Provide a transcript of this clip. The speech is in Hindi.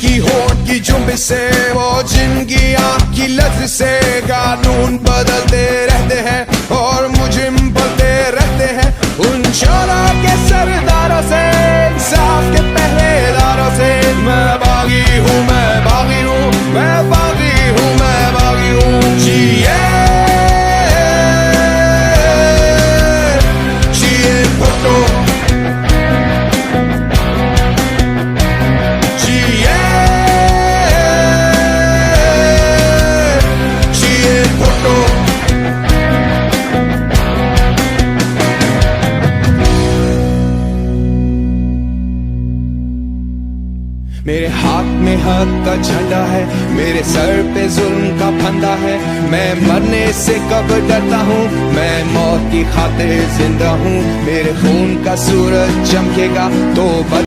की होंठ की जुम्बिश से, वो जिनकी आँख की लज्ज से कानून बदलते रहते हैं और मुजरिम पलते रहते हैं। उन शोरों के सरदारों से, इंसाफ के पहरेदारों से, मैं बागी हूँ, मैं बागी हूँ, मैं बागी हूँ, मैं बागी हूँ। जिए भुट्टो, मेरे हाथ में हक का झंडा है, मेरे सर पे जुल्म का फंदा है। मैं मरने से कब डरता हूँ, मैं मौत की खातिर जिंदा हूँ। मेरे खून का सूरज चमकेगा तो